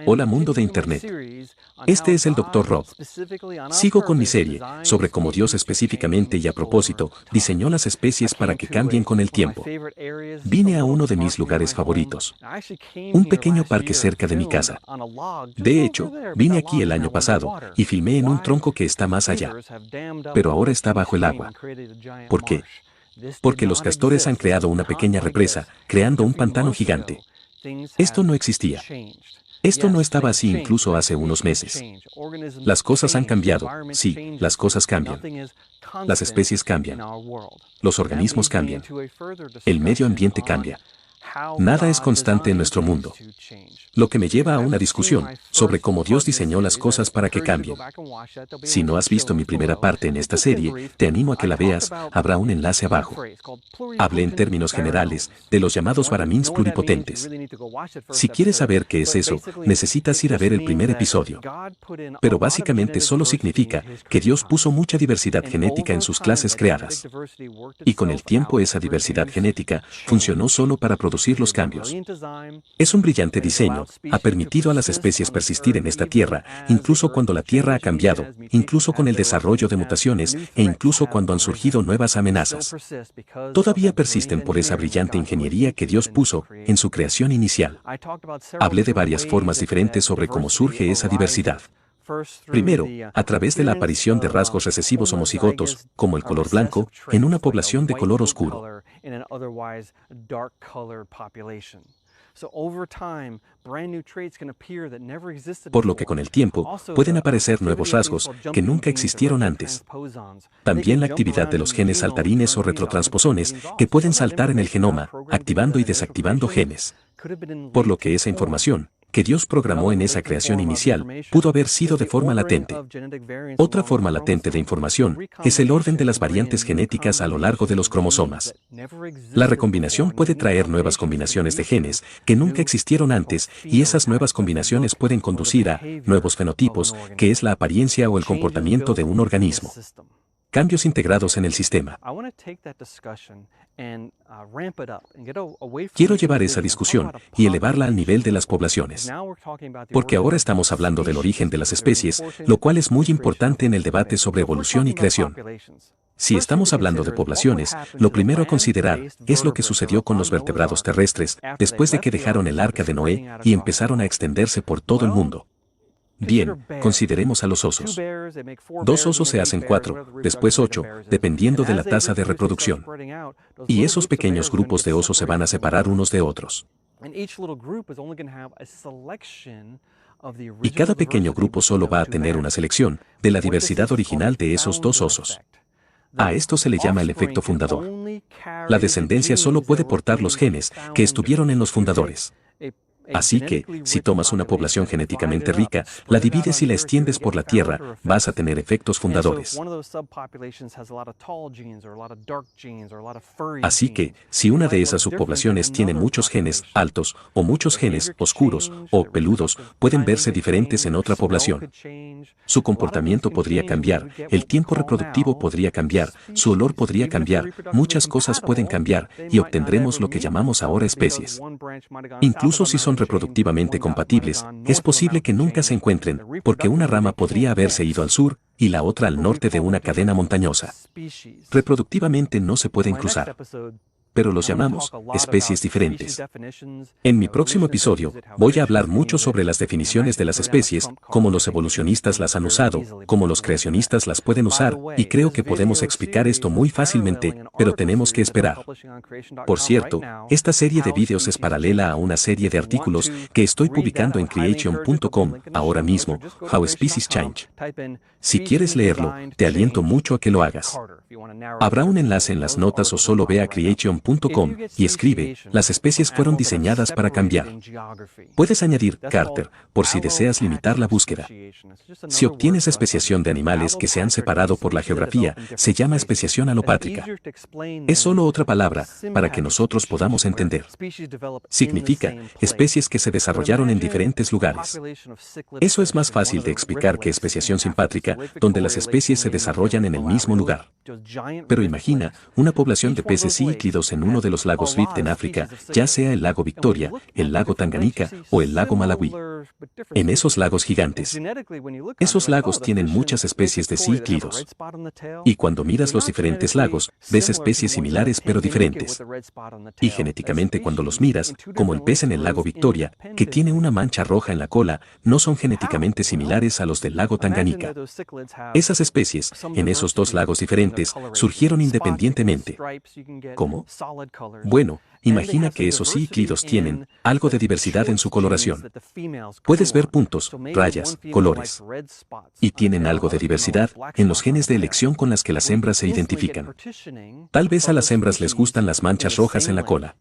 Hola mundo de Internet. Este es el Dr. Rob. Sigo con mi serie sobre cómo Dios específicamente y a propósito diseñó las especies para que cambien con el tiempo. Vine a uno de mis lugares favoritos, un pequeño parque cerca de mi casa. De hecho, vine aquí el año pasado y filmé en un tronco que está más allá. Pero ahora está bajo el agua. ¿Por qué? Porque los castores han creado una pequeña represa, creando un pantano gigante. Esto no existía. Esto no estaba así incluso hace unos meses. Las cosas han cambiado, sí, las cosas cambian. Las especies cambian. Los organismos cambian. El medio ambiente cambia. Nada es constante en nuestro mundo. Lo que me lleva a una discusión sobre cómo Dios diseñó las cosas para que cambien. Si no has visto mi primera parte en esta serie, te animo a que la veas, habrá un enlace abajo. Hablé en términos generales de los llamados baramins pluripotentes. Si quieres saber qué es eso, necesitas ir a ver el primer episodio. Pero básicamente solo significa que Dios puso mucha diversidad genética en sus clases creadas. Y con el tiempo esa diversidad genética funcionó solo para producir los cambios. Es un brillante diseño, ha permitido a las especies persistir en esta tierra, incluso cuando la tierra ha cambiado, incluso con el desarrollo de mutaciones e incluso cuando han surgido nuevas amenazas. Todavía persisten por esa brillante ingeniería que Dios puso en su creación inicial. Hablé de varias formas diferentes sobre cómo surge esa diversidad. Primero, a través de la aparición de rasgos recesivos homocigotos, como el color blanco, en una población de color oscuro. Por lo que con el tiempo, pueden aparecer nuevos rasgos que nunca existieron antes. También la actividad de los genes saltarines o retrotransposones que pueden saltar en el genoma, activando y desactivando genes. Por lo que esa información que Dios programó en esa creación inicial, pudo haber sido de forma latente. Otra forma latente de información es el orden de las variantes genéticas a lo largo de los cromosomas. La recombinación puede traer nuevas combinaciones de genes que nunca existieron antes y esas nuevas combinaciones pueden conducir a nuevos fenotipos, que es la apariencia o el comportamiento de un organismo. Cambios integrados en el sistema. Quiero llevar esa discusión y elevarla al nivel de las poblaciones. Porque ahora estamos hablando del origen de las especies, lo cual es muy importante en el debate sobre evolución y creación. Si estamos hablando de poblaciones, lo primero a considerar es lo que sucedió con los vertebrados terrestres después de que dejaron el arca de Noé y empezaron a extenderse por todo el mundo. Bien, consideremos a los osos. 2 osos se hacen 4, después 8, dependiendo de la tasa de reproducción. Y esos pequeños grupos de osos se van a separar unos de otros. Y cada pequeño grupo solo va a tener una selección de la diversidad original de esos 2 osos. A esto se le llama el efecto fundador. La descendencia solo puede portar los genes que estuvieron en los fundadores. Así que, si tomas una población genéticamente rica, la divides y la extiendes por la tierra, vas a tener efectos fundadores. Así que, si una de esas subpoblaciones tiene muchos genes altos, o muchos genes oscuros, o peludos, pueden verse diferentes en otra población. Su comportamiento podría cambiar, el tiempo reproductivo podría cambiar, su olor podría cambiar, muchas cosas pueden cambiar, y obtendremos lo que llamamos ahora especies. Incluso si son reproductivamente compatibles, es posible que nunca se encuentren, porque una rama podría haberse ido al sur, y la otra al norte de una cadena montañosa. Reproductivamente no se pueden cruzar. Pero los llamamos especies diferentes. En mi próximo episodio, voy a hablar mucho sobre las definiciones de las especies, cómo los evolucionistas las han usado, cómo los creacionistas las pueden usar, y creo que podemos explicar esto muy fácilmente, pero tenemos que esperar. Por cierto, esta serie de vídeos es paralela a una serie de artículos que estoy publicando en creation.com ahora mismo, How Species Change. Si quieres leerlo, te aliento mucho a que lo hagas. Habrá un enlace en las notas o solo ve a creation.com y escribe, las especies fueron diseñadas para cambiar. Puedes añadir Carter, por si deseas limitar la búsqueda. Si obtienes especiación de animales que se han separado por la geografía, se llama especiación alopátrica. Es solo otra palabra para que nosotros podamos entender. Significa especies que se desarrollaron en diferentes lugares. Eso es más fácil de explicar que especiación simpátrica, donde las especies se desarrollan en el mismo lugar. Pero imagina una población de peces cíclidos en uno de los lagos Rift en África, ya sea el lago Victoria, el lago Tanganica o el lago Malawi. En esos lagos gigantes, esos lagos tienen muchas especies de cíclidos. Y cuando miras los diferentes lagos, ves especies similares pero diferentes. Y genéticamente cuando los miras, como el pez en el lago Victoria, que tiene una mancha roja en la cola, no son genéticamente similares a los del lago Tanganica. Esas especies, en esos dos lagos diferentes, surgieron independientemente. ¿Cómo? Bueno, imagina que esos cíclidos tienen algo de diversidad en su coloración. Puedes ver puntos, rayas, colores. Y tienen algo de diversidad en los genes de elección con las que las hembras se identifican. Tal vez a las hembras les gustan las manchas rojas en la cola.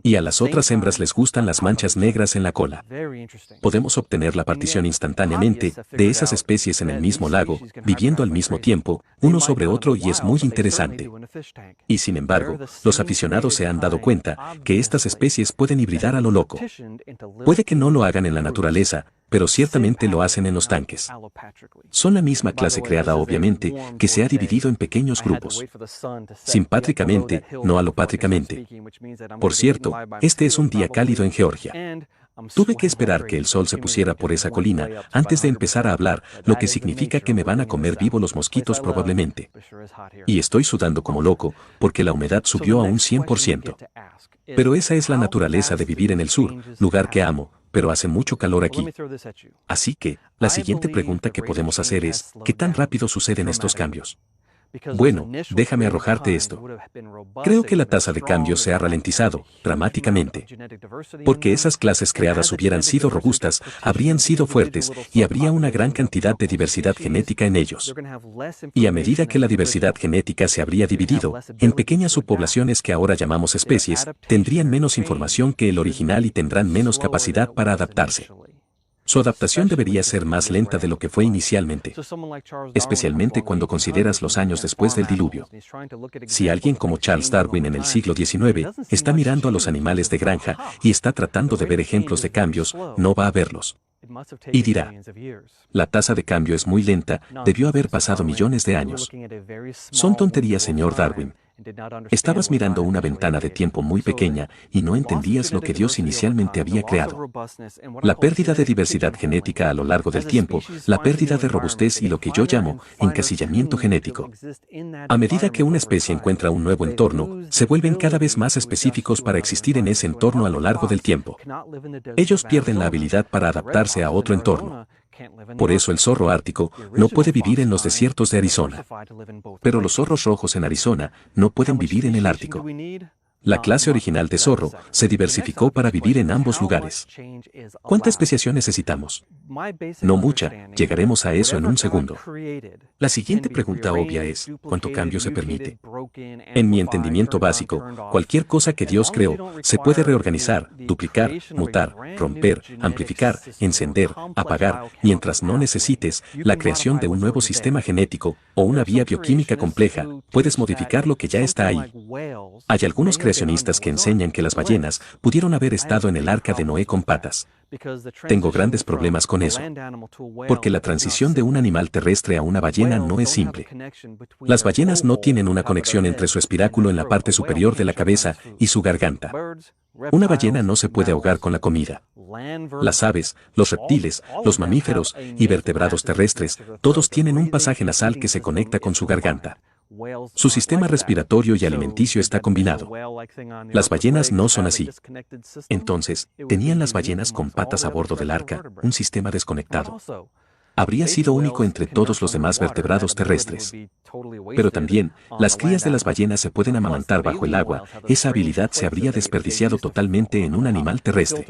Y a las otras hembras les gustan las manchas negras en la cola. Podemos obtener la partición instantáneamente de esas especies en el mismo lago, viviendo al mismo tiempo, uno sobre otro y es muy interesante. Y sin embargo, los aficionados se han dado cuenta que estas especies pueden hibridar a lo loco. Puede que no lo hagan en la naturaleza, pero ciertamente lo hacen en los tanques. Son la misma clase creada obviamente, que se ha dividido en pequeños grupos. Simpátricamente, no alopátricamente. Por cierto, este es un día cálido en Georgia. Tuve que esperar que el sol se pusiera por esa colina antes de empezar a hablar, lo que significa que me van a comer vivo los mosquitos probablemente. Y estoy sudando como loco, porque la humedad subió a un 100%. Pero esa es la naturaleza de vivir en el sur, lugar que amo, pero hace mucho calor aquí. Así que, la siguiente pregunta que podemos hacer es, ¿qué tan rápido suceden estos cambios? Bueno, déjame arrojarte esto. Creo que la tasa de cambio se ha ralentizado, dramáticamente. Porque esas clases creadas hubieran sido robustas, habrían sido fuertes, y habría una gran cantidad de diversidad genética en ellos. Y a medida que la diversidad genética se habría dividido, en pequeñas subpoblaciones que ahora llamamos especies, tendrían menos información que el original y tendrán menos capacidad para adaptarse. Su adaptación debería ser más lenta de lo que fue inicialmente, especialmente cuando consideras los años después del diluvio. Si alguien como Charles Darwin en el siglo XIX está mirando a los animales de granja y está tratando de ver ejemplos de cambios, no va a verlos. Y dirá, la tasa de cambio es muy lenta, debió haber pasado millones de años. Son tonterías, señor Darwin. Estabas mirando una ventana de tiempo muy pequeña y no entendías lo que Dios inicialmente había creado. La pérdida de diversidad genética a lo largo del tiempo, la pérdida de robustez y lo que yo llamo encasillamiento genético. A medida que una especie encuentra un nuevo entorno, se vuelven cada vez más específicos para existir en ese entorno a lo largo del tiempo. Ellos pierden la habilidad para adaptarse a otro entorno. Por eso el zorro ártico no puede vivir en los desiertos de Arizona. Pero los zorros rojos en Arizona no pueden vivir en el Ártico. La clase original de zorro se diversificó para vivir en ambos lugares. ¿Cuánta especiación necesitamos? No mucha, llegaremos a eso en un segundo. La siguiente pregunta obvia es, ¿cuánto cambio se permite? En mi entendimiento básico, cualquier cosa que Dios creó se puede reorganizar, duplicar, mutar, romper, amplificar, encender, apagar, mientras no necesites la creación de un nuevo sistema genético o una vía bioquímica compleja, puedes modificar lo que ya está ahí. Hay algunos creacionistas que enseñan que las ballenas pudieron haber estado en el arca de Noé con patas. Tengo grandes problemas con eso, porque la transición de un animal terrestre a una ballena no es simple. Las ballenas no tienen una conexión entre su espiráculo en la parte superior de la cabeza y su garganta. Una ballena no se puede ahogar con la comida. Las aves, los reptiles, los mamíferos y vertebrados terrestres, todos tienen un pasaje nasal que se conecta con su garganta. Su sistema respiratorio y alimenticio está combinado. Las ballenas no son así. Entonces, ¿tenían las ballenas con patas a bordo del arca un sistema desconectado? Habría sido único entre todos los demás vertebrados terrestres. Pero también, las crías de las ballenas se pueden amamantar bajo el agua, esa habilidad se habría desperdiciado totalmente en un animal terrestre.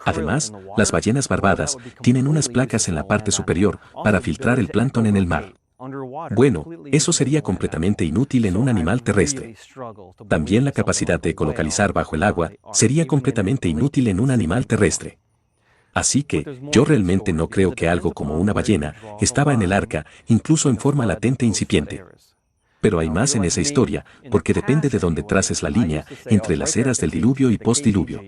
Además, las ballenas barbadas tienen unas placas en la parte superior para filtrar el plancton en el mar. Bueno, eso sería completamente inútil en un animal terrestre. También la capacidad de ecolocalizar bajo el agua sería completamente inútil en un animal terrestre. Así que, yo realmente no creo que algo como una ballena estaba en el arca, incluso en forma latente incipiente. Pero hay más en esa historia, porque depende de dónde traces la línea entre las eras del diluvio y postdiluvio.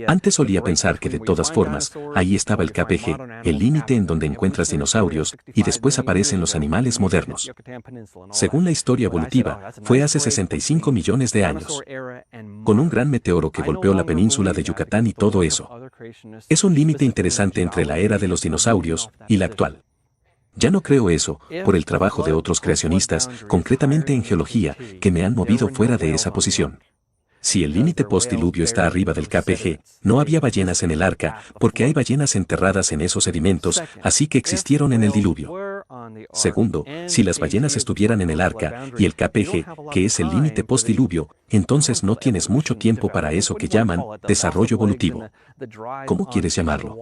Antes solía pensar que de todas formas, ahí estaba el KPG, el límite en donde encuentras dinosaurios, y después aparecen los animales modernos. Según la historia evolutiva, fue hace 65 millones de años, con un gran meteoro que golpeó la península de Yucatán y todo eso. Es un límite interesante entre la era de los dinosaurios y la actual. Ya no creo eso, por el trabajo de otros creacionistas, concretamente en geología, que me han movido fuera de esa posición. Si el límite postdiluvio está arriba del KPG, no había ballenas en el arca, porque hay ballenas enterradas en esos sedimentos, así que existieron en el diluvio. Segundo, si las ballenas estuvieran en el arca y el KPG, que es el límite postdiluvio, entonces no tienes mucho tiempo para eso que llaman desarrollo evolutivo. ¿Cómo quieres llamarlo?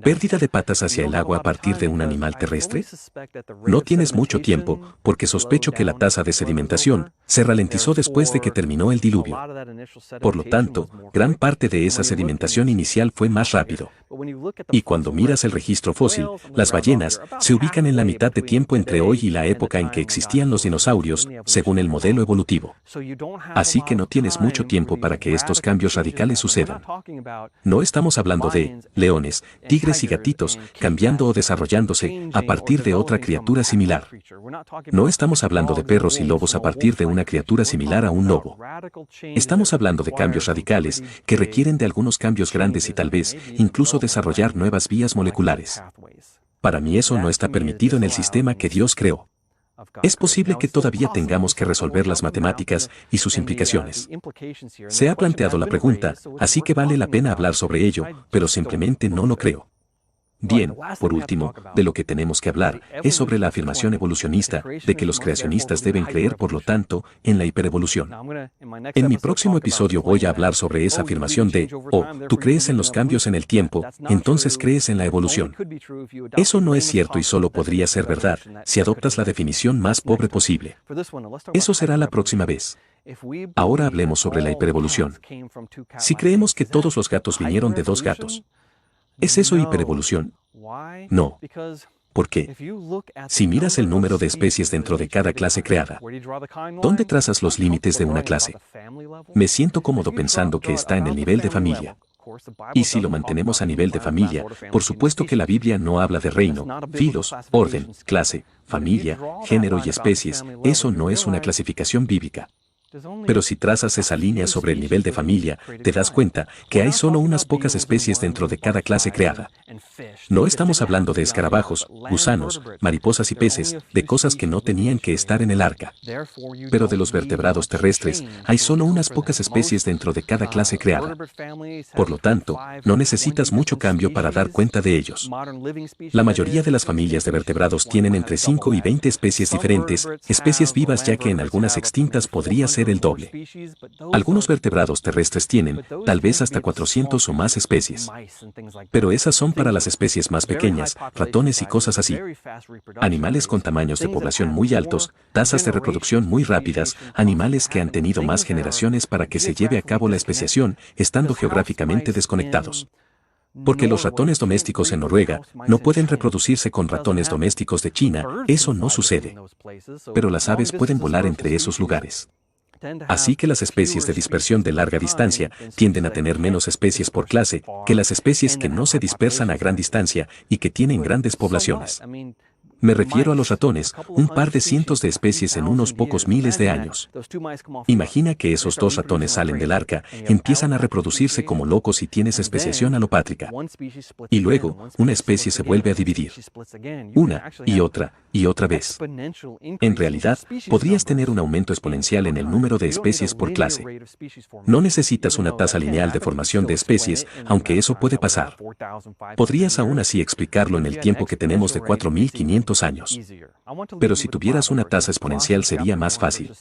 ¿Pérdida de patas hacia el agua a partir de un animal terrestre? No tienes mucho tiempo, porque sospecho que la tasa de sedimentación se ralentizó después de que terminó el diluvio. Por lo tanto, gran parte de esa sedimentación inicial fue más rápido. Y cuando miras el registro fósil, las ballenas se ubican en la mitad de tiempo entre hoy y la época en que existían los dinosaurios, según el modelo evolutivo. Así que no tienes mucho tiempo para que estos cambios radicales sucedan. No estamos hablando de leones, tigres y gatitos cambiando o desarrollándose a partir de otra criatura similar. No estamos hablando de perros y lobos a partir de una criatura similar a un lobo. Estamos hablando de cambios radicales que requieren de algunos cambios grandes y tal vez incluso desarrollar nuevas vías moleculares. Para mí eso no está permitido en el sistema que Dios creó. Es posible que todavía tengamos que resolver las matemáticas y sus implicaciones. Se ha planteado la pregunta, así que vale la pena hablar sobre ello, pero simplemente no lo creo. Bien, por último, de lo que tenemos que hablar es sobre la afirmación evolucionista de que los creacionistas deben creer, por lo tanto, en la hiperevolución. En mi próximo episodio voy a hablar sobre esa afirmación de, tú crees en los cambios en el tiempo, entonces crees en la evolución. Eso no es cierto y solo podría ser verdad si adoptas la definición más pobre posible. Eso será la próxima vez. Ahora hablemos sobre la hiperevolución. Si creemos que todos los gatos vinieron de dos gatos, ¿es eso hiperevolución? No. ¿Por qué? Si miras el número de especies dentro de cada clase creada, ¿dónde trazas los límites de una clase? Me siento cómodo pensando que está en el nivel de familia. Y si lo mantenemos a nivel de familia, por supuesto que la Biblia no habla de reino, filos, orden, clase, familia, género y especies, eso no es una clasificación bíblica. Pero si trazas esa línea sobre el nivel de familia, te das cuenta que hay solo unas pocas especies dentro de cada clase creada. No estamos hablando de escarabajos, gusanos, mariposas y peces, de cosas que no tenían que estar en el arca. Pero de los vertebrados terrestres, hay solo unas pocas especies dentro de cada clase creada. Por lo tanto, no necesitas mucho cambio para dar cuenta de ellos. La mayoría de las familias de vertebrados tienen entre 5 y 20 especies diferentes, especies vivas ya que en algunas extintas podría ser el doble. Algunos vertebrados terrestres tienen, tal vez hasta 400 o más especies. Pero esas son para las especies más pequeñas, ratones y cosas así. Animales con tamaños de población muy altos, tasas de reproducción muy rápidas, animales que han tenido más generaciones para que se lleve a cabo la especiación, estando geográficamente desconectados. Porque los ratones domésticos en Noruega no pueden reproducirse con ratones domésticos de China, eso no sucede. Pero las aves pueden volar entre esos lugares. Así que las especies de dispersión de larga distancia tienden a tener menos especies por clase que las especies que no se dispersan a gran distancia y que tienen grandes poblaciones. Me refiero a los ratones, un par de cientos de especies en unos pocos miles de años. Imagina que esos dos ratones salen del arca, empiezan a reproducirse como locos y tienes especiación alopátrica. Y luego, una especie se vuelve a dividir. Una, y otra vez. En realidad, podrías tener un aumento exponencial en el número de especies por clase. No necesitas una tasa lineal de formación de especies, aunque eso puede pasar. Podrías aún así explicarlo en el tiempo que tenemos de 4.500 años. Pero si tuvieras una tasa exponencial sería más fácil.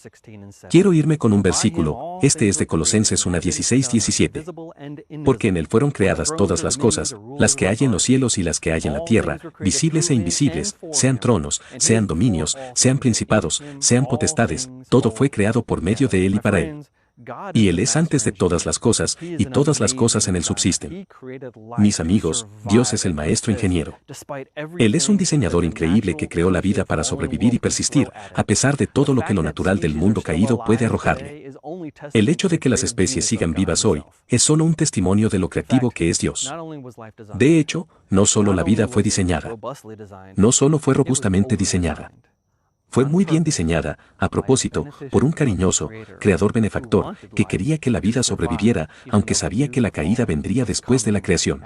Quiero irme con un versículo, este es de Colosenses 1:16-17. Porque en él fueron creadas todas las cosas, las que hay en los cielos y las que hay en la tierra, visibles e invisibles, sean tronos, sean dominios, sean principados, sean potestades, todo fue creado por medio de él y para él. Y Él es antes de todas las cosas, y todas las cosas en Él subsisten. Mis amigos, Dios es el maestro ingeniero. Él es un diseñador increíble que creó la vida para sobrevivir y persistir, a pesar de todo lo que lo natural del mundo caído puede arrojarle. El hecho de que las especies sigan vivas hoy es solo un testimonio de lo creativo que es Dios. De hecho, no solo la vida fue diseñada, no solo fue robustamente diseñada. Fue muy bien diseñada, a propósito, por un cariñoso, creador benefactor, que quería que la vida sobreviviera, aunque sabía que la caída vendría después de la creación.